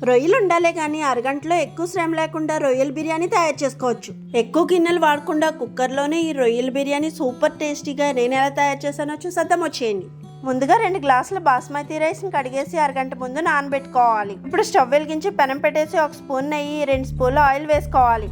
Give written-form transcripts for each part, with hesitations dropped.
రొయ్యలు ఉండాలే కానీ అరగంటలో ఎక్కువ శ్రమ లేకుండా రొయ్యల బిర్యానీ తయారు చేసుకోవచ్చు. ఎక్కువ గిన్నెలు వాడకుండా కుక్కర్లోనే ఈ రొయ్యల బిర్యానీ సూపర్ టేస్టీగా నేను ఎలా తయారు చేశానో చూసేద్దాం వచ్చేయండి. ముందుగా 2 గ్లాసుల బాస్మతి రైస్ని కడిగేసి అరగంట ముందు నానబెట్టుకోవాలి. ఇప్పుడు స్టవ్ వెలిగించి పెనం పెట్టేసి 1 స్పూన్ నెయ్యి, 2 స్పూన్లు ఆయిల్ వేసుకోవాలి.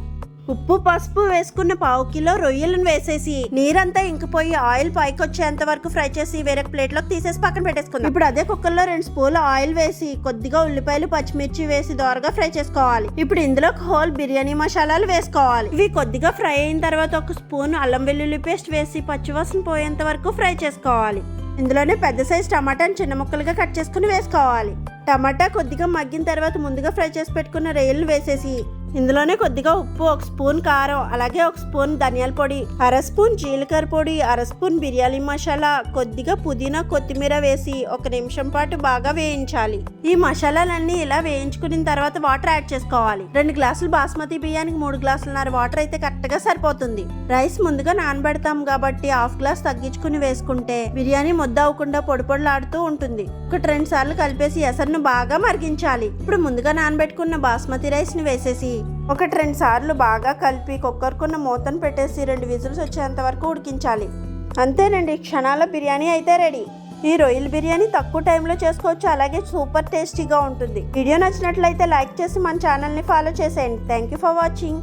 ఉప్పు పసుపు వేసుకున్న 1/2 కిలో రొయ్యలను వేసేసి నీరంతా ఇంకిపోయి ఆయిల్ పైకి వచ్చేంత వరకు ఫ్రై చేసి వేరే ప్లేట్లోకి తీసేసి పక్కన పెట్టేసుకుందాం. ఇప్పుడు అదే కుక్కర్లో 2 స్పూన్లు ఆయిల్ వేసి కొద్దిగా ఉల్లిపాయలు పచ్చిమిర్చి వేసి దోరగా ఫ్రై చేసుకోవాలి. ఇప్పుడు ఇందులో హోల్ బిర్యానీ మసాలాలు వేసుకోవాలి. ఇవి కొద్దిగా ఫ్రై అయిన తర్వాత 1 స్పూన్ అల్లం వెల్లుల్లి పేస్ట్ వేసి పచ్చివాసన పోయేంత వరకు ఫ్రై చేసుకోవాలి. ఇందులోనే పెద్ద సైజు టమాటాని చిన్న ముక్కలుగా కట్ చేసుకుని వేసుకోవాలి. టమాటా కొద్దిగా మగ్గిన తర్వాత ముందుగా ఫ్రై చేసి పెట్టుకున్న రొయ్యలు వేసేసి ఇందులోనే కొద్దిగా ఉప్పు, 1 స్పూన్ కారం, అలాగే 1 స్పూన్ ధనియాల పొడి, 1/2 స్పూన్ జీలకర్ర పొడి, 1/2 స్పూన్ బిర్యానీ మసాలా, కొద్దిగా పుదీనా కొత్తిమీర వేసి 1 నిమిషం పాటు బాగా వేయించాలి. ఈ మసాలాలన్నీ ఇలా వేయించుకున్న తర్వాత వాటర్ యాడ్ చేసుకోవాలి. 2 గ్లాసులు బాస్మతి బియ్యానికి 3 గ్లాసులన్నర వాటర్ అయితే కరెక్ట్ గా సరిపోతుంది. రైస్ ముందుగా నానబెడతాం కాబట్టి 1/2 గ్లాస్ తగ్గించుకుని వేసుకుంటే బిర్యానీ ముద్ద అవ్వకుండా పొడి పొడిలాడుతూ ఉంటుంది. 1-2 సార్లు కలిపేసి ఎసరును బాగా మరిగించాలి. ఇప్పుడు ముందుగా నానబెట్టుకున్న బాస్మతి రైస్ ని వేసేసి 1-2 సార్లు బాగా కలిపి కుక్కర్కున్న మూతను పెట్టేసి 2 విజిల్స్ వచ్చేంత వరకు ఉడికించాలి. అంతేనండి, క్షణాల బిర్యానీ అయితే రెడీ. ఈ రొయ్యల బిర్యానీ తక్కువ టైంలో చేసుకోవచ్చు, అలాగే సూపర్ టేస్టీగా ఉంటుంది. వీడియో నచ్చినట్లయితే లైక్ చేసి మన ఛానల్ని ఫాలో చేసేయండి. Thank you for watching.